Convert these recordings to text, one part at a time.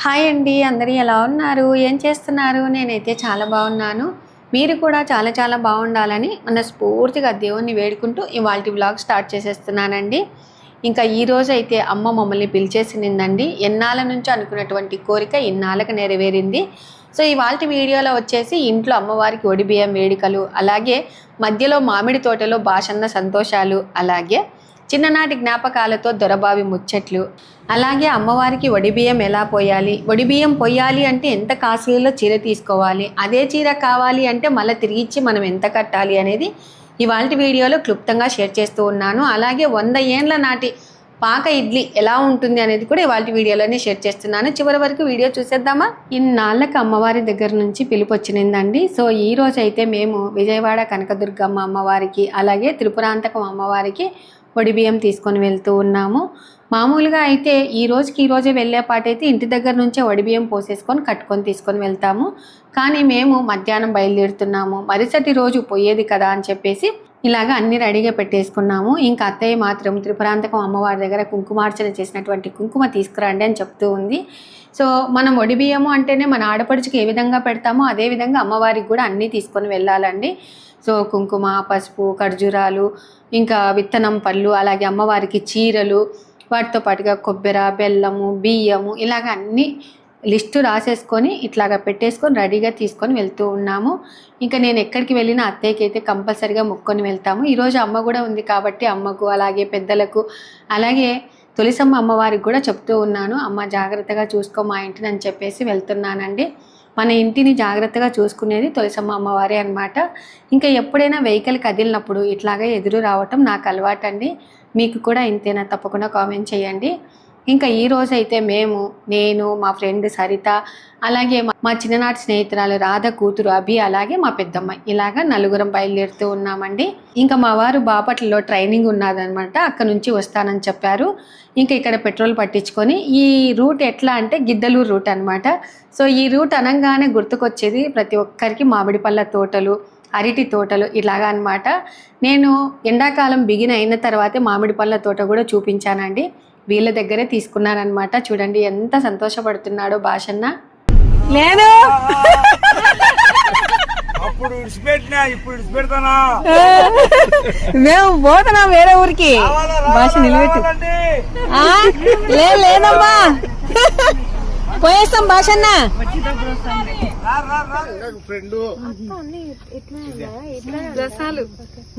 Hi అండి, అందరూ ఎలా ఉన్నారు? ఏం చేస్తున్నారు? నేనైతే చాలా బాగున్నాను. మీరు కూడా చాలా బాగుండాలని మనస్ఫూర్తిగా దేవుణ్ణి వేడుకుంటూ ఇవాల్టి వ్లాగ్ స్టార్ట్ చేసేస్తున్నానండి. ఇంకా ఈరోజు అయితే అమ్మ మమ్మల్ని పిలిచేసిందండి. ఎన్నాళ్ళ నుంచో అనుకున్నటువంటి కోరిక ఇన్నాళ్ళకి నెరవేరింది. సో ఇవాల్టి వీడియోలో వచ్చేసి ఇంట్లో అమ్మవారికి ఒడిబియ్యం వేడుకలు, అలాగే మధ్యలో మామిడి తోటలో భాషన్న సంతోషాలు, అలాగే చిన్ననాటి జ్ఞాపకాలతో దొరబావి ముచ్చట్లు, అలాగే అమ్మవారికి ఒడిబియ్యం ఎలా పోయాలి, ఒడిబియ్యం పోయాలి అంటే ఎంత కాస్ట్లీలో చీర తీసుకోవాలి, అదే చీర కావాలి అంటే మళ్ళీ తిరిగిచ్చి మనం ఎంత కట్టాలి అనేది ఇవాల్టి వీడియోలో క్లుప్తంగా షేర్ చేస్తూ ఉన్నాను. అలాగే 100 ఏండ్ల నాటి పాక ఇడ్లీ ఎలా ఉంటుంది అనేది కూడా ఇవాల్టి వీడియోలోనే షేర్ చేస్తున్నాను. చివరి వరకు వీడియో చూసేద్దామా? ఇన్నాళ్ళకి అమ్మవారి దగ్గర నుంచి పిలుపు వచ్చిందండి. సో ఈ రోజు అయితే మేము విజయవాడ కనకదుర్గమ్మ అమ్మవారికి, అలాగే త్రిపురాంతకం అమ్మవారికి ఒడిబియ్యం తీసుకొని వెళ్తూ ఉన్నాము. మామూలుగా అయితే ఈ రోజే వెళ్ళేపాటైతే ఇంటి దగ్గర నుంచే ఒడిబియ్యం పోసేసుకొని కట్టుకొని తీసుకొని వెళ్తాము. కానీ మేము మధ్యాహ్నం బయలుదేరుతున్నాము, మరుసటి రోజు పోయేది కదా అని చెప్పేసి ఇలాగ అన్ని రెడీగా పెట్టేసుకున్నాము. ఇంకా అత్తయ్య మాత్రం త్రిపురాంతకం అమ్మవారి దగ్గర కుంకుమార్చన చేసినటువంటి కుంకుమ తీసుకురండి అని చెప్తూ ఉంది. సో మనం ఒడిబియ్యము అంటేనే మన ఆడపడుచుకి ఏ విధంగా పెడతామో అదే విధంగా అమ్మవారికి కూడా అన్నీ తీసుకొని వెళ్ళాలండి. సో కుంకుమ, పసుపు, ఖర్జూరాలు, ఇంకా విత్తనం పళ్ళు, అలాగే అమ్మవారికి చీరలు, వాటితో పాటుగా కొబ్బరి, బెల్లము, బియ్యము, ఇలాగ అన్నీ లిస్టు రాసేసుకొని ఇట్లాగా పెట్టేసుకొని రెడీగా తీసుకొని వెళ్తూ ఉన్నాము. ఇంకా నేను ఎక్కడికి వెళ్ళినా అత్తయ్యకి అయితే కంపల్సరిగా మొక్కొని వెళ్తాము. ఈరోజు అమ్మ కూడా ఉంది కాబట్టి అమ్మకు, అలాగే పెద్దలకు, అలాగే తులసమ్మ అమ్మవారికి కూడా చెప్తూ ఉన్నాను, అమ్మ జాగ్రత్తగా చూసుకో మా ఇంటిని అని చెప్పేసి వెళ్తున్నానండి. మన ఇంటిని జాగ్రత్తగా చూసుకునేది తులసమ్మ అమ్మవారే అనమాట. ఇంకా ఎప్పుడైనా వెహికల్ కదిలినప్పుడు ఇట్లాగా ఎదురు రావటం నాకు అలవాటండి. మీకు కూడా ఇంతేనా? తప్పకుండా కామెంట్ చేయండి. ఇంకా ఈ రోజు అయితే నేను మా ఫ్రెండ్ సరిత, అలాగే మా చిన్ననాటి స్నేహితురాలు రాధ కూతురు అభి, అలాగే మా పెద్దమ్మ, ఇలాగా నలుగురం బయలుదేరుతూ ఉన్నామండి. ఇంకా మా వారు బాపట్లలో ట్రైనింగ్ ఉన్నదనమాట, అక్కడ నుంచి వస్తానని చెప్పారు. ఇంకా ఇక్కడ పెట్రోల్ పట్టించుకొని ఈ రూట్ ఎట్లా అంటే గిద్దలూరు రూట్ అనమాట. సో ఈ రూట్ అనగానే గుర్తుకొచ్చేది ప్రతి ఒక్కరికి మామిడి పళ్ళ తోటలు, అరటి తోటలు ఇలాగా అనమాట. నేను ఎండాకాలం బిగిన అయిన తర్వాతే మామిడి పళ్ళ తోట కూడా చూపించానండి. వీళ్ళ దగ్గరే తీసుకున్నారనమాట. చూడండి ఎంత సంతోషపడుతున్నాడో భాషన్న. నేను మేము పోతున్నాం వేరే ఊరికి. భాష నిలబెట్టు. లేదమ్మా, పోయేస్తాం భాషన్న.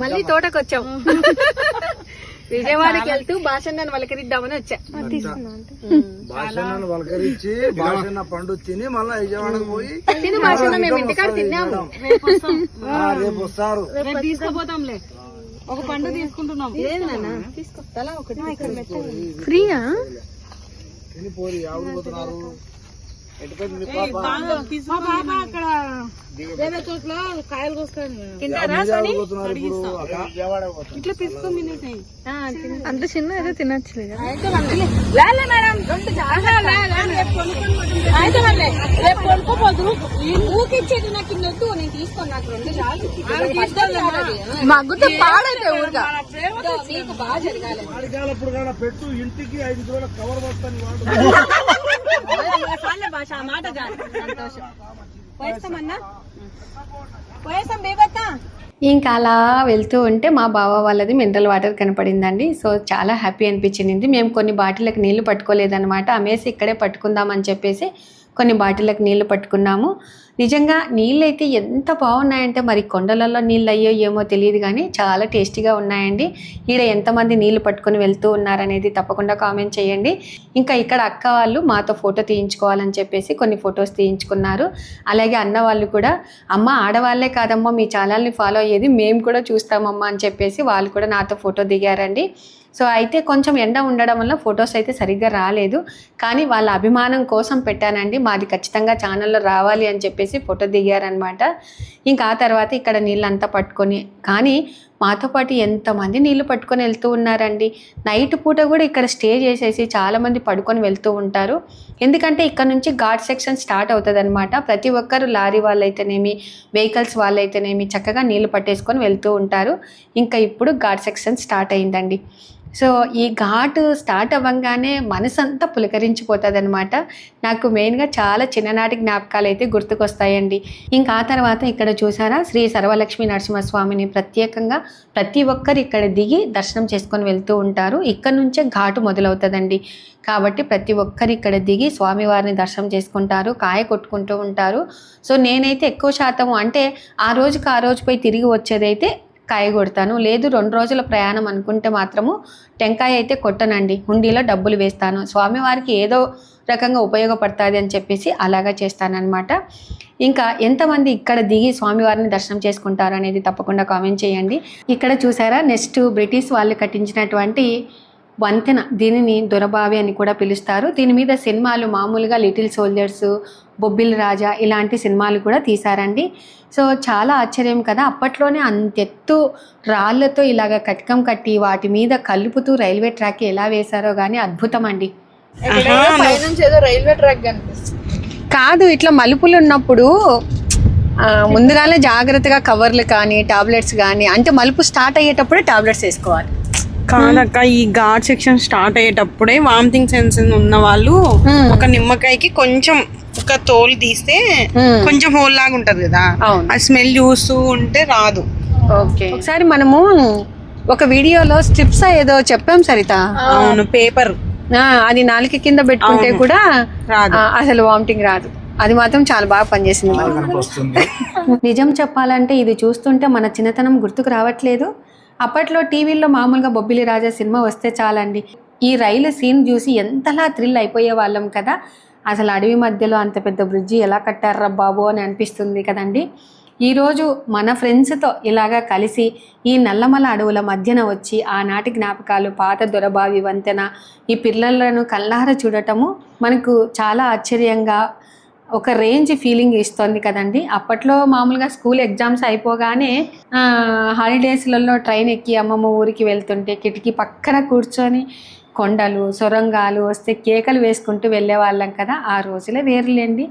మళ్ళీ తోటకు వచ్చాం. విజయవాడకి వెళ్తూ భాషన్నను వలకరిద్దామని వచ్చా. భాషన్నను వలకరించి భాషన్న పండు తిని మళ్ళీ విజయవాడకు పోయి తిని భాషన్న మేము ఇంటికాడ తిన్నాము. రేపు వస్తారు. తీసుకుపోతాంలే, ఒక పండు తీసుకుంటున్నాం. లేదు నాన్న, తీసుకో తలా ఒకటి. ఫ్రీయా? తినిపోయి ఎవరు పోతున్నారు? అక్కడ వేరే చోట్ల కాయలు కోస్తాను. ఇట్లా తీసుకొని అంత చిన్న ఏదో తినచ్చు. రేపు కొనుక్కోపోదు, ఊకిచ్చేది నాకు ఇన్నొద్దు, నేను తీసుకోను. నాకు 2 చాలు. మగ్గుతో పాడైతే ఊరుగా మీకు బాగా జరగాలి. పెట్టు ఇంటికి 5 కిలోల కవర్ వస్తాను. భాష మాట సంతోషం. పోయేస్తామన్నా, పోయేస్తాం బేబత్తా. ఇంకా అలా వెళ్తూ ఉంటే మా బావ వాళ్ళది మినరల్ వాటర్ కనపడిందండి. సో చాలా హ్యాపీ అనిపించింది. మేము కొన్ని బాటిళ్ళకి నీళ్లు పట్టుకోలేదన్నమాట, అమ్మేసి ఇక్కడే పట్టుకుందామని చెప్పేసి కొన్ని బాటిళ్ళకి నీళ్లు పట్టుకున్నాము. నిజంగా నీళ్ళు అయితే ఎంత బాగున్నాయంటే, మరి కొండలలో నీళ్ళు అయ్యో ఏమో తెలియదు కానీ చాలా టేస్టీగా ఉన్నాయండి. ఈడ ఎంతమంది నీళ్లు పట్టుకొని వెళ్తూ ఉన్నారనేది తప్పకుండా కామెంట్ చేయండి. ఇంకా ఇక్కడ అక్క వాళ్ళు మాతో ఫోటో తీయించుకోవాలని చెప్పేసి కొన్ని ఫొటోస్ తీయించుకున్నారు. అలాగే అన్న వాళ్ళు కూడా, అమ్మ ఆడవాళ్లే కాదమ్మా మీ ఛానల్ని ఫాలో అయ్యేది, మేము కూడా చూస్తామమ్మా అని చెప్పేసి వాళ్ళు కూడా నాతో ఫోటో దిగారండి. సో అయితే కొంచెం ఎండ ఉండడం వల్ల ఫొటోస్ అయితే సరిగ్గా రాలేదు, కానీ వాళ్ళ అభిమానం కోసం పెట్టానండి. మాది ఖచ్చితంగా ఛానల్లో రావాలి అని చెప్పేసి ఫోటో దిగారనమాట. ఇంకా ఆ తర్వాత ఇక్కడ నీళ్ళంతా పట్టుకొని, కానీ మాతో పాటు ఎంతమంది నీళ్లు పట్టుకొని వెళ్తూ ఉన్నారండి. నైట్ పూట కూడా ఇక్కడ స్టే చేసేసి చాలామంది పడుకొని వెళ్తూ ఉంటారు. ఎందుకంటే ఇక్కడ నుంచి ఘాట్ సెక్షన్ స్టార్ట్ అవుతుంది అనమాట. ప్రతి ఒక్కరు లారీ వాళ్ళైతేనేమి, వెహికల్స్ వాళ్ళైతేనేమి చక్కగా నీళ్లు పట్టేసుకొని వెళ్తూ ఉంటారు. ఇంకా ఇప్పుడు ఘాట్ సెక్షన్ స్టార్ట్ అయిందండి. సో ఈ ఘాటు స్టార్ట్ అవ్వంగానే మనసంతా పులకరించిపోతుంది అనమాట. నాకు మెయిన్గా చాలా చిన్ననాటి జ్ఞాపకాలు అయితే గుర్తుకొస్తాయండి. ఇంకా ఆ తర్వాత ఇక్కడ చూసారా శ్రీ సర్వలక్ష్మీ నరసింహస్వామిని ప్రత్యేకంగా ప్రతి ఒక్కరు ఇక్కడ దిగి దర్శనం చేసుకొని వెళ్తూ ఉంటారు. ఇక్కడ నుంచే ఘాటు మొదలవుతుందండి. కాబట్టి ప్రతి ఒక్కరు ఇక్కడ దిగి స్వామివారిని దర్శనం చేసుకుంటారు, కాయ కొట్టుకుంటూ ఉంటారు. సో నేనైతే ఎక్కువ శాతం అంటే ఆ రోజు పోయి తిరిగి వచ్చేదైతే కాయ కొడతాను. లేదు 2 రోజుల ప్రయాణం అనుకుంటే మాత్రము టెంకాయ అయితే కొట్టనండి, హుండీలో డబ్బులు వేస్తాను. స్వామివారికి ఏదో రకంగా ఉపయోగపడుతుంది అని చెప్పేసి అలాగా చేస్తానన్నమాట. ఇంకా ఎంతమంది ఇక్కడ దిగి స్వామివారిని దర్శనం చేసుకుంటారు అనేది తప్పకుండా కామెంట్ చేయండి. ఇక్కడ చూసారా నెక్స్ట్ బ్రిటిష్ వాళ్ళు కట్టించినటువంటి వంతెన, దీనిని దొరబావి అని కూడా పిలుస్తారు. దీని మీద సినిమాలు మామూలుగా లిటిల్ సోల్జర్స్, బొబ్బిల్ రాజా ఇలాంటి సినిమాలు కూడా తీశారండి. సో చాలా ఆశ్చర్యం కదా, అప్పట్లోనే అంతెత్తు రాళ్లతో ఇలాగ కటకం కట్టి వాటి మీద కలుపుతూ రైల్వే ట్రాక్ ఎలా వేశారో కానీ అద్భుతం అండి. పైనుంచి ఏదో రైల్వే ట్రాక్ కనిపిస్తుంది. కాదు, ఇట్లా మలుపులు ఉన్నప్పుడు ముందుగానే జాగ్రత్తగా కవర్లు కానీ టాబ్లెట్స్ కానీ, అంటే మలుపు స్టార్ట్ అయ్యేటప్పుడే టాబ్లెట్స్ వేసుకోవాలి. కాదక్క, ఈ ఘాట్ సెక్షన్ స్టార్ట్ అయ్యేటప్పుడే వామిటింగ్ సెన్సేషన్ ఉన్న వాళ్ళు ఒక నిమ్మకాయకి కొంచెం ఒక తోలు తీస్తే కొంచెం హోల్ లాగా ఉంటది కదా, ఆ స్మెల్ చూస్తూ ఉంటే రాదు. ఓకే, ఒకసారి మనము ఒక వీడియోలో స్ట్రిప్స్ ఏదో చెప్పాం సరిత. అవును, పేపర్ అది నాలుక కింద పెట్టుకుంటే కూడా అసలు వామిటింగ్ రాదు. అది మాత్రం చాలా బాగా పనిచేసింది. నిజం చెప్పాలంటే ఇది చూస్తుంటే మన చిన్నతనం గుర్తుకు రావట్లేదు. అప్పట్లో టీవీల్లో మామూలుగా బొబ్బిలి రాజా సినిమా వస్తే చాలండి, ఈ రైలు సీన్ చూసి ఎంతలా థ్రిల్ అయిపోయే వాళ్ళం కదా. అసలు అడవి మధ్యలో అంత పెద్ద బ్రిడ్జి ఎలా కట్టారా బాబు అని అనిపిస్తుంది కదండి. ఈరోజు మన ఫ్రెండ్స్తో ఇలాగా కలిసి ఈ నల్లమల అడవుల మధ్యన వచ్చి ఆనాటి జ్ఞాపకాలు, పాత దొరబావి వంతెన, ఈ పిల్లలను కళ్ళారా చూడటము మనకు చాలా ఆశ్చర్యంగా ఒక రేంజ్ ఫీలింగ్ ఇస్తుంది కదండి. అప్పట్లో మామూలుగా స్కూల్ ఎగ్జామ్స్ అయిపోగానే హాలిడేస్లలో ట్రైన్ ఎక్కి అమ్మమ్మ ఊరికి వెళ్తుంటే కిటికీ పక్కన కూర్చొని కొండలు సొరంగాలు వస్తే కేకలు వేసుకుంటూ వెళ్ళే వాళ్ళం కదా. ఆ రోజులే వేరులేండి.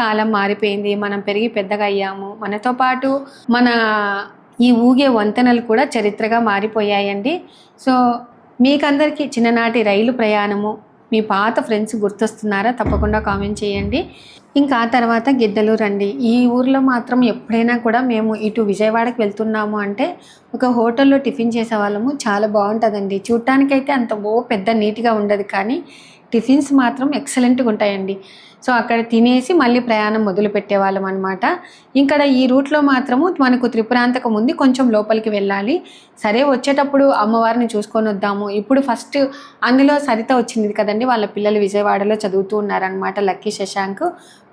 కాలం మారిపోయింది, మనం పెరిగి పెద్దగా అయ్యాము. మనతో పాటు మన ఈ ఊగే వంతెనలు కూడా చరిత్రగా మారిపోయాయండి. సో మీకందరికీ చిన్ననాటి రైలు ప్రయాణము, మీ పాత ఫ్రెండ్స్ గుర్తొస్తున్నారా? తప్పకుండా కామెంట్ చేయండి. ఇంకా ఆ తర్వాత గిద్దలు రండి. ఈ ఊర్లో మాత్రం ఎప్పుడైనా కూడా మేము ఇటు విజయవాడకి వెళ్తున్నాము అంటే ఒక హోటల్లో టిఫిన్ చేసేవాళ్ళము. చాలా బాగుంటుందండి. చూడటానికైతే అంత పెద్ద నీట్గా ఉండదు, కానీ టిఫిన్స్ మాత్రం ఎక్సలెంట్గా ఉంటాయండి. సో అక్కడ తినేసి మళ్ళీ ప్రయాణం మొదలు పెట్టేవాళ్ళం అనమాట. ఇక్కడ ఈ రూట్లో మాత్రము మనకు త్రిపురాంతకం ఉంది, కొంచెం లోపలికి వెళ్ళాలి. సరే వచ్చేటప్పుడు అమ్మవారిని చూసుకొని వద్దాము. ఇప్పుడు ఫస్ట్ అందులో సరిత వచ్చింది కదండి, వాళ్ళ పిల్లలు విజయవాడలో చదువుతూ ఉన్నారనమాట, లక్కీ శశాంక్.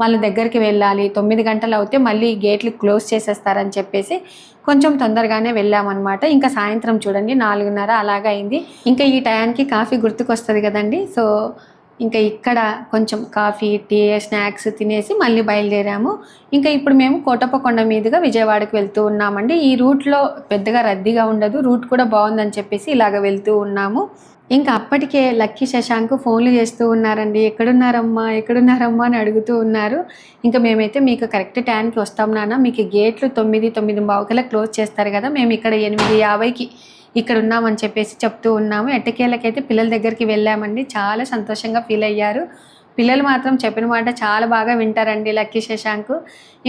వాళ్ళ దగ్గరికి వెళ్ళాలి. 9 గంటలు అవుతే మళ్ళీ గేట్లు క్లోజ్ చేసేస్తారని చెప్పేసి కొంచెం తొందరగానే వెళ్ళామన్నమాట. ఇంకా సాయంత్రం చూడండి 4:30 అలాగా అయింది. ఇంకా ఈ టయానికి కాఫీ గుర్తుకొస్తుంది కదండి. సో ఇంకా ఇక్కడ కొంచెం కాఫీ, టీ, స్నాక్స్ తినేసి మళ్ళీ బయలుదేరాము. ఇంకా ఇప్పుడు మేము కోటప్పకొండ మీదుగా విజయవాడకి వెళ్తూ ఉన్నామండి. ఈ రూట్లో పెద్దగా రద్దీగా ఉండదు, రూట్ కూడా బాగుందని చెప్పేసి ఇలాగ వెళ్తూ ఉన్నాము. ఇంకా అప్పటికే లక్కీ శశాంక్ ఫోన్లు చేస్తూ ఉన్నారండి, ఎక్కడున్నారమ్మా అని అడుగుతూ ఉన్నారు. ఇంకా మేమైతే మీకు కరెక్ట్ టైంకి వస్తాం నాన్న, మీకు గేట్లు 9:09 క్లోజ్ చేస్తారు కదా, మేము ఇక్కడ 8:50కి ఇక్కడ ఉన్నామని చెప్పేసి చెప్తూ ఉన్నాము. ఎట్టకేళ్ళకైతే పిల్లల దగ్గరికి వెళ్ళామండి. చాలా సంతోషంగా ఫీల్ అయ్యారు. పిల్లలు మాత్రం చెప్పిన మాట చాలా బాగా వింటారండి లక్కీ శశాంక్.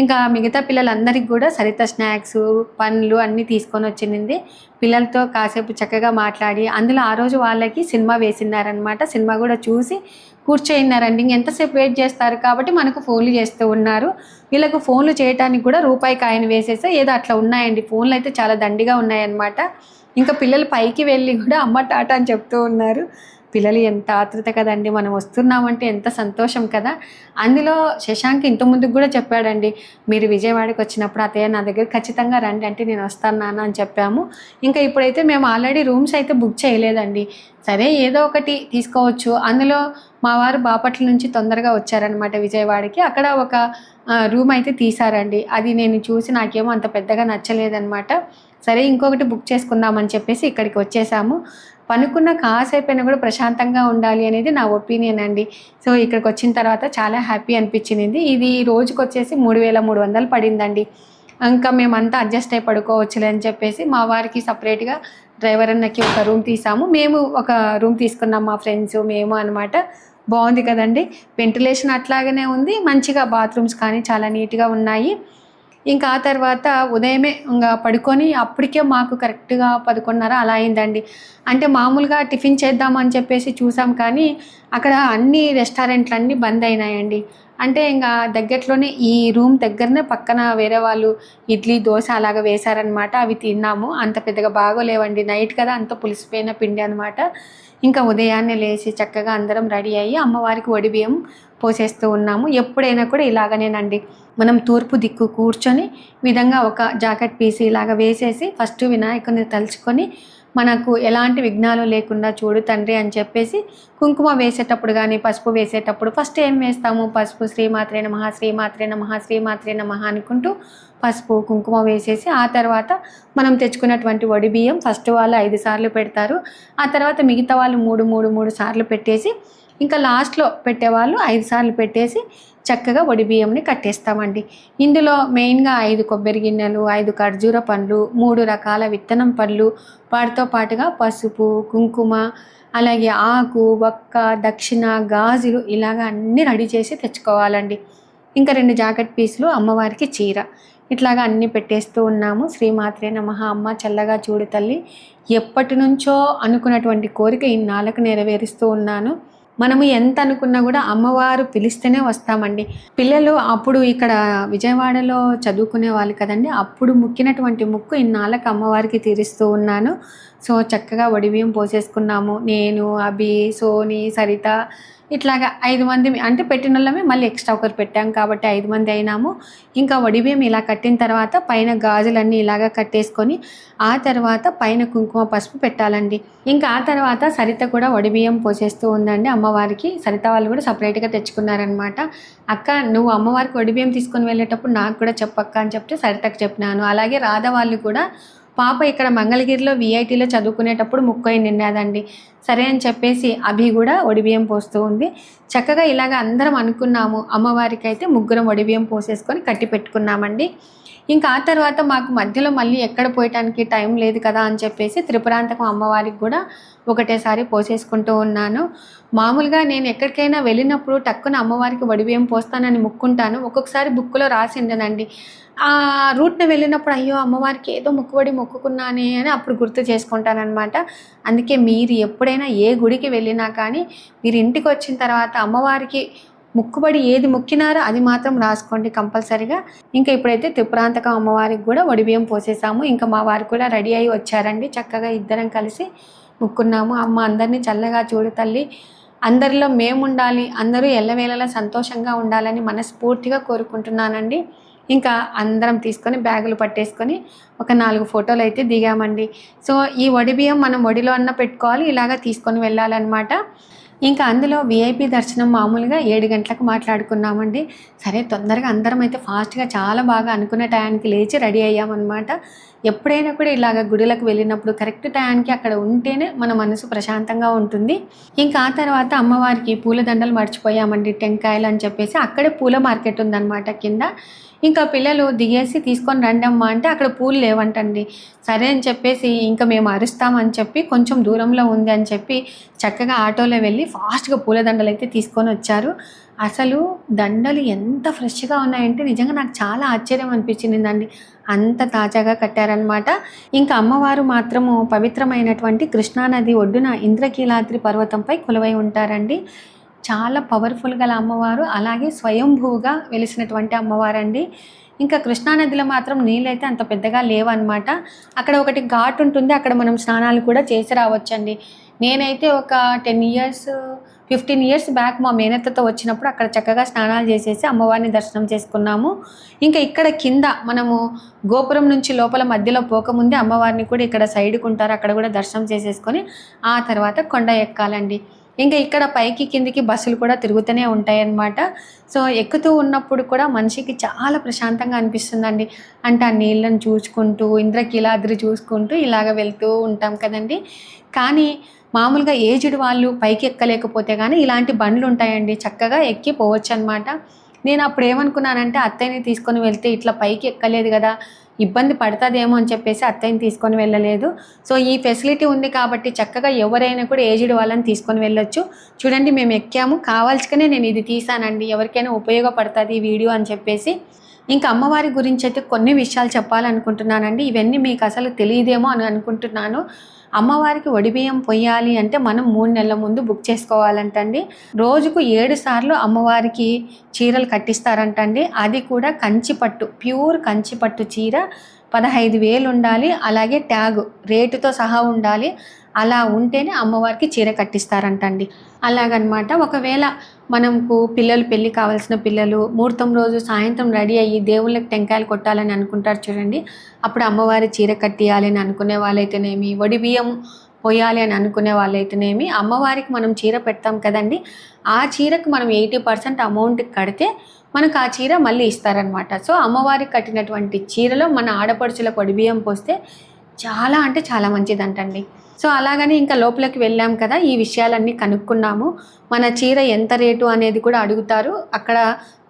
ఇంకా మిగతా పిల్లలందరికీ కూడా సరిత స్నాక్స్, పండ్లు అన్నీ తీసుకొని వచ్చింది. పిల్లలతో కాసేపు చక్కగా మాట్లాడి అందులో ఆ రోజు వాళ్ళకి సినిమా వేసినారనమాట. సినిమా కూడా చూసి కూర్చోయినారండి. ఇంకెంతసేపు వెయిట్ చేస్తారు కాబట్టి మనకు ఫోన్లు చేస్తూ ఉన్నారు. వీళ్ళకు ఫోన్లు చేయడానికి కూడా రూపాయి కాయిన్ వేసేస్తే ఏదో అట్లా ఉన్నాయండి. ఫోన్లు అయితే చాలా దండిగా ఉన్నాయన్నమాట. ఇంకా పిల్లలు పైకి వెళ్ళి కూడా అమ్మ టాటా అని చెప్తూ ఉన్నారు. పిల్లలు ఎంత ఆతృత కదండి, మనం వస్తున్నామంటే ఎంత సంతోషం కదా. అందులో శశాంక్ ఇంత ముందుకు కూడా చెప్పాడండి, మీరు విజయవాడకి వచ్చినప్పుడు అత్తయ్య నా దగ్గర ఖచ్చితంగా రండి అంటే నేను వస్తాను నాన్న అని చెప్పాము. ఇంకా ఇప్పుడైతే మేము ఆల్రెడీ రూమ్స్ అయితే బుక్ చేయలేదండి. సరే ఏదో ఒకటి తీసుకోవచ్చు. అందులో మా వారు బాపట్ల నుంచి తొందరగా వచ్చారనమాట విజయవాడకి. అక్కడ ఒక రూమ్ అయితే తీసారండి. అది నేను చూసి నాకేమో అంత పెద్దగా నచ్చలేదన్నమాట. సరే ఇంకొకటి బుక్ చేసుకుందామని చెప్పేసి ఇక్కడికి వచ్చేసాము. పనుకున్న కాసేపైనా కూడా ప్రశాంతంగా ఉండాలి అనేది నా ఒపీనియన్ అండి. సో ఇక్కడికి వచ్చిన తర్వాత చాలా హ్యాపీ అనిపించింది. ఇది రోజుకి వచ్చేసి 3,300 పడిందండి. ఇంకా మేమంతా అడ్జస్ట్ అయి పడుకోవచ్చులే అని చెప్పేసి మా వారికి సపరేట్గా డ్రైవర్ అన్నకి ఒక రూమ్ తీసాము, మేము ఒక రూమ్ తీసుకున్నాం, మా ఫ్రెండ్స్ మేము అనమాట. బాగుంది కదండి, వెంటిలేషన్ అట్లాగనే ఉంది, మంచిగా బాత్రూమ్స్ కానీ చాలా నీట్గా ఉన్నాయి. ఇంకా ఆ తర్వాత ఉదయమే ఇంకా పడుకొని అప్పటికే మాకు కరెక్ట్గా 11:30 అలా అయిందండి. అంటే మామూలుగా టిఫిన్ చేద్దామని చెప్పేసి చూసాం, కానీ అక్కడ అన్ని రెస్టారెంట్లు అన్నీ బంద్ అయినాయండి. అంటే ఇంకా దగ్గరలోనే ఈ రూమ్ దగ్గరనే పక్కన వేరే వాళ్ళు ఇడ్లీ దోశ అలాగ వేశారనమాట. అవి తిన్నాము, అంత పెద్దగా బాగోలేవండి, నైట్ కదా అంత పులిసిపోయిన పిండి అనమాట. ఇంకా ఉదయాన్నే లేచి చక్కగా అందరం రెడీ అయ్యి అమ్మవారికి వడిబియ్యం పోసేస్తూ ఉన్నాము. ఎప్పుడైనా కూడా ఇలాగనేనండి, మనం తూర్పు దిక్కు కూర్చొని విధంగా ఒక జాకెట్ పీస్ ఇలాగ వేసేసి ఫస్ట్ వినాయకుని తలుచుకొని మనకు ఎలాంటి విఘ్నాలు లేకుండా చూడు తండ్రి అని చెప్పేసి కుంకుమ వేసేటప్పుడు కానీ పసుపు వేసేటప్పుడు ఫస్ట్ ఏం వేస్తాము, పసుపు శ్రీమాత్రే నమః శ్రీమాత్రే నమః శ్రీమాత్రే నమః అనుకుంటూ పసుపు కుంకుమ వేసేసి ఆ తర్వాత మనం తెచ్చుకున్నటువంటి వడిబియ్యం ఫస్ట్ వాళ్ళు 5 సార్లు పెడతారు, ఆ తర్వాత మిగతా వాళ్ళు 3 సార్లు పెట్టేసి ఇంకా లాస్ట్లో పెట్టేవాళ్ళు 5 సార్లు పెట్టేసి చక్కగా వడిబియ్యంని కట్టేస్తామండి. ఇందులో మెయిన్గా 5 కొబ్బరి గిన్నెలు, 5 ఖర్జూర పండ్లు, 3 రకాల విత్తనం పండ్లు, వాటితో పాటుగా పసుపు కుంకుమ అలాగే ఆకు వక్క దక్షిణ గాజులు ఇలాగ అన్నీ రెడీ చేసి తెచ్చుకోవాలండి. ఇంకా 2 జాకెట్ పీసులు, అమ్మవారికి చీర, ఇట్లాగా అన్నీ పెట్టేస్తూ ఉన్నాము. శ్రీమాత్రే నమః. అమ్మ చల్లగా చూడు తల్లి, ఎప్పటి నుంచో అనుకున్నటువంటి కోరిక ఇన్నాళ్ళకు నెరవేరుస్తూ ఉన్నాను. మనము ఎంత అనుకున్నా కూడా అమ్మవారు పిలిస్తేనే వస్తామండి. పిల్లలు అప్పుడు ఇక్కడ విజయవాడలో చదువుకునే వాళ్ళు కదండి, అప్పుడు ముక్కినటువంటి ముక్కు ఇన్నాళ్ళకి అమ్మవారికి తీరుస్తూ ఉన్నాను. సో చక్కగా వడిబియ్యం పోసేసుకున్నాము. నేను, అభి, సోని, సరిత ఇట్లాగా 5 మంది, అంటే పెట్టిన వాళ్ళమే మళ్ళీ ఎక్స్ట్రా ఒకరు పెట్టాం కాబట్టి 5 మంది అయినాము. ఇంకా వడిబియ్యం ఇలా కట్టిన తర్వాత పైన గాజులన్నీ ఇలాగా కట్టేసుకొని ఆ తర్వాత పైన కుంకుమ పసుపు పెట్టాలండి. ఇంకా ఆ తర్వాత సరిత కూడా వడిబియ్యం పోసేస్తూ ఉందండి అమ్మవారికి. సరిత వాళ్ళు కూడా సపరేట్గా తెచ్చుకున్నారనమాట. అక్క నువ్వు అమ్మవారికి వడిబియ్యం తీసుకొని వెళ్ళేటప్పుడు నాకు కూడా చెప్పక్క అని చెప్తే సరితకు చెప్పినాను. అలాగే రాధ వాళ్ళు కూడా పాప ఇక్కడ మంగళగిరిలో విఐటీలో చదువుకునేటప్పుడు ముక్కోయి నిన్నదండి. సరే అని చెప్పేసి అభి కూడా వడిబియ్యం పోస్తూ ఉంది. చక్కగా ఇలాగ అందరం అనుకున్నాము. అమ్మవారికి అయితే ముగ్గురం వడిబియ్యం పోసేసుకొని కట్టి పెట్టుకున్నామండి. ఇంకా ఆ తర్వాత మాకు మధ్యలో మళ్ళీ ఎక్కడ పోయటానికి టైం లేదు కదా అని చెప్పేసి త్రిపురాంతకం అమ్మవారికి కూడా ఒకటేసారి పోసేసుకుంటూ ఉన్నాను. మామూలుగా నేను ఎక్కడికైనా వెళ్ళినప్పుడు టక్కున అమ్మవారికి వడిబియ్యం పోస్తానని ముక్కుంటాను. ఒక్కొక్కసారి బుక్కులో రాసి ఉండనండి, ఆ రూట్ని వెళ్ళినప్పుడు అయ్యో అమ్మవారికి ఏదో మొక్కుబడి మొక్కుకున్నానే అని అప్పుడు గుర్తు చేసుకుంటానన్నమాట. అందుకే మీరు ఎప్పుడైనా ఏ గుడికి వెళ్ళినా కానీ మీరు ఇంటికి వచ్చిన తర్వాత అమ్మవారికి ముక్కుబడి ఏది మొక్కినారో అది మాత్రం రాసుకోండి కంపల్సరీగా. ఇంకా ఇప్పుడైతే త్రిపురాంతకం అమ్మవారికి కూడా వడిబియ్యం పోసేసాము. ఇంకా మా వారు కూడా రెడీ అయ్యి వచ్చారండి. చక్కగా ఇద్దరం కలిసి ముక్కున్నాము. అమ్మ అందరినీ చల్లగా చూడు తల్లి, అందరిలో మేము ఉండాలి, అందరూ ఎల్లవేళలా సంతోషంగా ఉండాలని మనస్ఫూర్తిగా కోరుకుంటున్నానండి. ఇంకా అందరం తీసుకొని బ్యాగులు పట్టేసుకొని ఒక 4 ఫోటోలు అయితే దిగామండి. సో ఈ వడిబియ్యం మనం వడిలో అన్న పెట్టుకోవాలి, ఇలాగా తీసుకొని వెళ్ళాలన్నమాట. ఇంకా అందులో విఐపి దర్శనం మామూలుగా 7 గంటలకు మాట్లాడుకున్నామండి. సరే తొందరగా అందరం అయితే ఫాస్ట్గా చాలా బాగా అనుకున్న టయానికి లేచి రెడీ అయ్యామన్నమాట. ఎప్పుడైనా కూడా ఇలాగ గుడిలకు వెళ్ళినప్పుడు కరెక్ట్ టయానికి అక్కడ ఉంటేనే మన మనసు ప్రశాంతంగా ఉంటుంది. ఇంకా ఆ తర్వాత అమ్మవారికి పూలదండలు మర్చిపోయామండి, టెంకాయలు అని చెప్పేసి. అక్కడే పూల మార్కెట్ ఉందన్నమాట కింద. ఇంకా పిల్లలు దిగేసి తీసుకొని రండి అమ్మ అంటే అక్కడ పూలు లేవంటండి. సరే అని చెప్పేసి ఇంకా మేము అరుస్తామని చెప్పి కొంచెం దూరంలో ఉంది అని చెప్పి చక్కగా ఆటోలో వెళ్ళి ఫాస్ట్గా పూలదండలు అయితే తీసుకొని వచ్చారు. అసలు దండలు ఎంత ఫ్రెష్గా ఉన్నాయంటే నిజంగా నాకు చాలా ఆశ్చర్యం అనిపించిందండి, అంత తాజాగా కట్టారనమాట. ఇంకా అమ్మవారు మాత్రము పవిత్రమైనటువంటి కృష్ణానది ఒడ్డున ఇంద్రకీలాద్రి పర్వతంపై కొలువై ఉంటారండి. చాలా పవర్ఫుల్ గల అమ్మవారు, అలాగే స్వయంభూగా వెలిసినటువంటి అమ్మవారండి. ఇంకా కృష్ణానదిలో మాత్రం నీళ్ళైతే అంత పెద్దగా లేవన్నమాట. అక్కడ ఒకటి ఘాట్ ఉంటుంది, అక్కడ మనం స్నానాలు కూడా చేసి రావచ్చండి. నేనైతే ఒక 15 ఇయర్స్ బ్యాక్ మా మేనత్తతో వచ్చినప్పుడు అక్కడ చక్కగా స్నానాలు చేసేసి అమ్మవారిని దర్శనం చేసుకున్నాము. ఇంకా ఇక్కడ కింద మనము గోపురం నుంచి లోపల మధ్యలో పోకముందే అమ్మవారిని కూడా ఇక్కడ సైడ్కు ఉంటారు, అక్కడ కూడా దర్శనం చేసేసుకొని ఆ తర్వాత కొండ ఎక్కాలండి. ఇంకా ఇక్కడ పైకి కిందికి బస్సులు కూడా తిరుగుతూనే ఉంటాయన్నమాట. సో ఎక్కుతూ ఉన్నప్పుడు కూడా మనిషికి చాలా ప్రశాంతంగా అనిపిస్తుందండి. అంటే ఆ నీళ్ళని చూసుకుంటూ ఇంద్రకీలాద్రి చూసుకుంటూ ఇలాగ వెళ్తూ ఉంటాం కదండి. కానీ మామూలుగా ఏజ్డ్ వాళ్ళు పైకి ఎక్కలేకపోతే కానీ ఇలాంటి బండ్లు ఉంటాయండి, చక్కగా ఎక్కి పోవచ్చు అనమాట. నేను అప్పుడు ఏమనుకున్నానంటే అత్తయ్యని తీసుకొని వెళ్తే ఇట్లా పైకి ఎక్కలేదు కదా, ఇబ్బంది పడుతుందేమో అని చెప్పేసి అత్తయ్యని తీసుకొని వెళ్ళలేదు. సో ఈ ఫెసిలిటీ ఉంది కాబట్టి చక్కగా ఎవరైనా కూడా ఏజ్డ్ వాళ్ళని తీసుకొని వెళ్ళొచ్చు. చూడండి మేము ఎక్కాము, కావాల్సికనే నేను ఇది తీసానండి, ఎవరికైనా ఉపయోగపడుతుంది ఈ వీడియో అని చెప్పేసి. ఇంకా అమ్మవారి గురించి అయితే కొన్ని విషయాలు చెప్పాలనుకుంటున్నానండి. ఇవన్నీ మీకు అసలు తెలియదేమో అని అనుకుంటున్నాను. అమ్మవారికి వడిబియ్యం పొయ్యాలి అంటే మనం 3 నెలల ముందు బుక్ చేసుకోవాలంటండి. రోజుకు 7 సార్లు అమ్మవారికి చీరలు కట్టిస్తారంటండి. అది కూడా కంచిపట్టు, ప్యూర్ కంచిపట్టు చీర 15,000 ఉండాలి. అలాగే ట్యాగ్ రేటుతో సహా ఉండాలి. అలా ఉంటేనే అమ్మవారికి చీర కట్టిస్తారంటండి. అలాగనమాట. ఒకవేళ మనకు పిల్లలు పెళ్ళి కావాల్సిన పిల్లలు ముహూర్తం రోజు సాయంత్రం రెడీ అయ్యి దేవుళ్ళకి టెంకాయలు కొట్టాలని అనుకుంటారు చూడండి, అప్పుడు అమ్మవారి చీర కట్టియాలి అని అనుకునే వాళ్ళైతేనేమి, వడి బియ్యం పోయాలి అని అనుకునే వాళ్ళైతేనేమి, అమ్మవారికి మనం చీర పెడతాం కదండి, ఆ చీరకు మనం 80% అమౌంట్ కడితే మనకు ఆ చీర మళ్ళీ ఇస్తారనమాట. సో అమ్మవారికి కట్టినటువంటి చీరలో మన ఆడపడుచులకు వడి బియ్యం పోస్తే చాలా అంటే చాలా మంచిదంటండి. సో అలాగని ఇంకా లోపలికి వెళ్ళాం కదా, ఈ విషయాలన్నీ కనుక్కున్నాము. మన చీర ఎంత రేటు అనేది కూడా అడుగుతారు. అక్కడ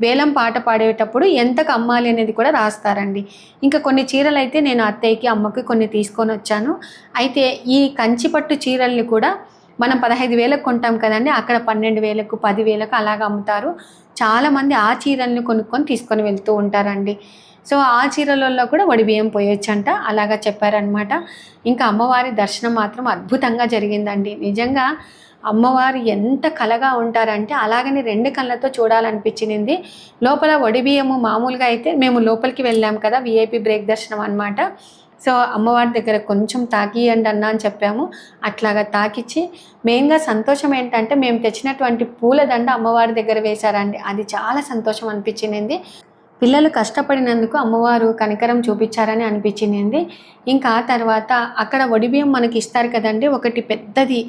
వేలం పాట పాడేటప్పుడు ఎంతకు అమ్మాలి అనేది కూడా రాస్తారండి. ఇంకా కొన్ని చీరలు అయితే నేను అత్తయ్యకి అమ్మకి కొన్ని తీసుకొని వచ్చాను. అయితే ఈ కంచిపట్టు చీరల్ని కూడా మనం 15,000కు కొంటాం కదండి, అక్కడ 12,000కు 10,000కు అలాగ అమ్ముతారు. చాలామంది ఆ చీరల్ని కొనుక్కొని తీసుకొని వెళ్తూ ఉంటారండి. సో ఆ చీరలలో కూడా వడి బియ్యం పోయొచ్చంట, అలాగా చెప్పారనమాట. ఇంకా అమ్మవారి దర్శనం మాత్రం అద్భుతంగా జరిగిందండి. నిజంగా అమ్మవారు ఎంత కళగా ఉంటారంటే అలాగని 2 కళ్ళతో చూడాలనిపించింది. లోపల వడి బియ్యము మామూలుగా అయితే మేము లోపలికి వెళ్ళాం కదా, విఐపి బ్రేక్ దర్శనం అనమాట. సో అమ్మవారి దగ్గర కొంచెం తాకియండి అన్న అని చెప్పాము. అట్లాగా తాకిచ్చి మెయిన్గా సంతోషం ఏంటంటే మేము తెచ్చినటువంటి పూలదండ అమ్మవారి దగ్గర వేశారండి. అది చాలా సంతోషం అనిపించింది. పిల్లలు కష్టపడినందుకు అమ్మవారు కనికరం చూపించారని అనిపించింది. ఇంకా ఆ తర్వాత అక్కడ వడిబియ్యం మనకి ఇస్తారు కదండి, ఒకటి పెద్దది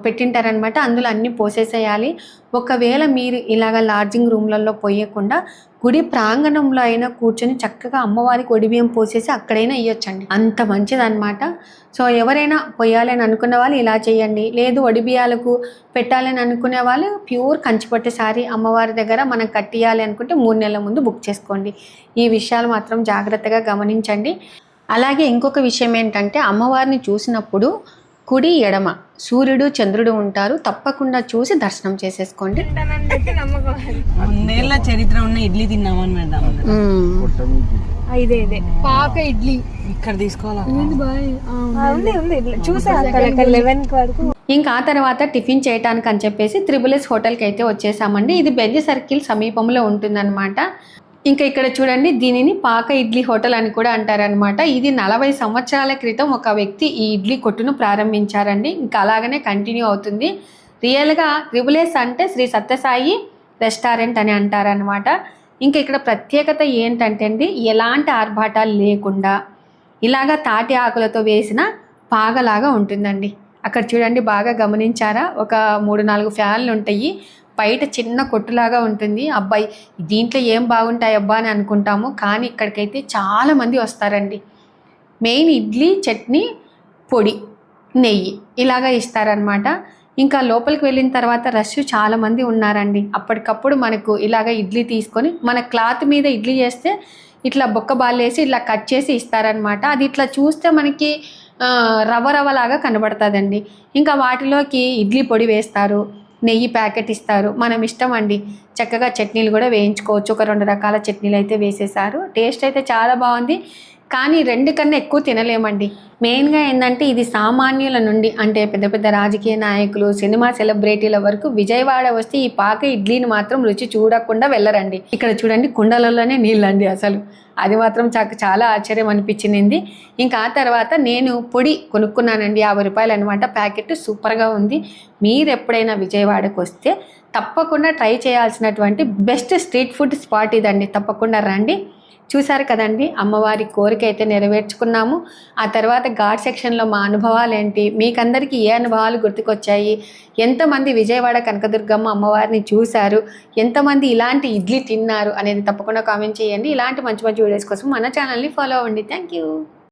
పెట్టింటారనమాట, అందులో అన్నీ పోసేసేయాలి. ఒకవేళ మీరు ఇలాగ లాడ్జింగ్ రూమ్లలో పోయకుండా గుడి ప్రాంగణంలో అయినా కూర్చొని చక్కగా అమ్మవారికి వడిబియ్యం పోసేసి అక్కడైనా ఇవ్వచ్చండి, అంత మంచిదన్నమాట. సో ఎవరైనా పొయ్యాలని అనుకున్న వాళ్ళు ఇలా చేయండి. లేదు వడిబియ్యాలకు పెట్టాలని అనుకునే వాళ్ళు ప్యూర్ కంచిపట్టు శారీ అమ్మవారి దగ్గర మనం కట్టియాలి అనుకుంటే 3 నెలల ముందు బుక్ చేసుకోండి. ఈ విషయాలు మాత్రం జాగ్రత్తగా గమనించండి. అలాగే ఇంకొక విషయం ఏంటంటే అమ్మవారిని చూసినప్పుడు కుడి ఎడమ సూర్యుడు చంద్రుడు ఉంటారు, తప్పకుండా చూసి దర్శనం చేసేసుకోండి. నేల చరిత్ర ఉన్న ఇడ్లీ తిన్నామని మేడం. ఇదే పాక ఇడ్లీ ఇక్కడ తీసుకోవాలా చూసా 11 వరకు. ఇంకా ఆ తర్వాత టిఫిన్ చేయడానికి అని చెప్పేసి త్రిబుల్ హోటల్కి అయితే వచ్చేసామండి. ఇది బెంజ్ సర్కిల్ సమీపంలో ఉంటుందన్నమాట. ఇంకా ఇక్కడ చూడండి, దీనిని పాక ఇడ్లీ హోటల్ అని కూడా అంటారనమాట. ఇది 40 సంవత్సరాల క్రితం ఒక వ్యక్తి ఈ ఇడ్లీ కొట్టును ప్రారంభించారండి. ఇంకా అలాగనే కంటిన్యూ అవుతుంది. రియల్గా త్రిబుల్ అంటే శ్రీ సత్యసాయి రెస్టారెంట్ అని అంటారనమాట. ఇంకా ఇక్కడ ప్రత్యేకత ఏంటంటే అండి, ఎలాంటి ఆర్భాటాలు లేకుండా ఇలాగా తాటి ఆకులతో వేసిన పాగలాగా ఉంటుందండి. అక్కడ చూడండి, బాగా గమనించారా, ఒక 3-4 ఫ్యాన్లు ఉంటాయి, బయట చిన్న కొట్టులాగా ఉంటుంది. అబ్బాయి దీంట్లో ఏం బాగుంటాయి అబ్బా అని అనుకుంటాము, కానీ ఇక్కడికైతే చాలామంది వస్తారండి. మెయిన్ ఇడ్లీ, చట్నీ, పొడి, నెయ్యి ఇలాగా ఇస్తారనమాట. ఇంకా లోపలికి వెళ్ళిన తర్వాత రష్ చాలామంది ఉన్నారండి. అప్పటికప్పుడు మనకు ఇలాగ ఇడ్లీ తీసుకొని మన క్లాత్ మీద ఇడ్లీ చేస్తే ఇట్లా బొక్క బాలేసి ఇట్లా కట్ చేసి ఇస్తారనమాట. అది ఇట్లా చూస్తే మనకి రవ్వలాగా కనబడుతుందండి. ఇంకా వాటిలోకి ఇడ్లీ పొడి వేస్తారు, నెయ్యి ప్యాకెట్ ఇస్తారు, మనం ఇష్టం అండి. చక్కగా చట్నీలు కూడా వేయించుకోవచ్చు. ఒక 2 రకాల చట్నీలు అయితే వేసేసారు. టేస్ట్ అయితే చాలా బాగుంది, కానీ 2 కన్నా ఎక్కువ తినలేమండి. మెయిన్గా ఏంటంటే ఇది సామాన్యుల నుండి అంటే పెద్ద పెద్ద రాజకీయ నాయకులు, సినిమా సెలబ్రిటీల వరకు విజయవాడ వస్తే ఈ పాక ఇడ్లీని మాత్రం రుచి చూడకుండా వెళ్ళరండి. ఇక్కడ చూడండి, కుండలలోనే నీళ్ళండి. అసలు అది మాత్రం చాలా ఆశ్చర్యం అనిపించింది. ఇంకా ఆ తర్వాత నేను పొడి కొనుక్కున్నానండి, 50 రూపాయలు అనమాట ప్యాకెట్. సూపర్గా ఉంది. మీరు ఎప్పుడైనా విజయవాడకు వస్తే తప్పకుండా ట్రై చేయాల్సినటువంటి బెస్ట్ స్ట్రీట్ ఫుడ్ స్పాట్ ఇదండి. తప్పకుండా రండి. చూసారు కదండి, అమ్మవారి కోరిక అయితే నెరవేర్చుకున్నాము. ఆ తర్వాత ఘాట్ సెక్షన్లో మా అనుభవాలు ఏంటి, మీకందరికీ ఏ అనుభవాలు గుర్తుకొచ్చాయి, ఎంతమంది విజయవాడ కనకదుర్గమ్మ అమ్మవారిని చూశారు, ఎంతమంది ఇలాంటి ఇడ్లీ తిన్నారు అనేది తప్పకుండా కామెంట్ చేయండి. ఇలాంటి మంచి మంచి వీడియోస్ కోసం మన ఛానల్ని ఫాలో అవ్వండి. Thank you.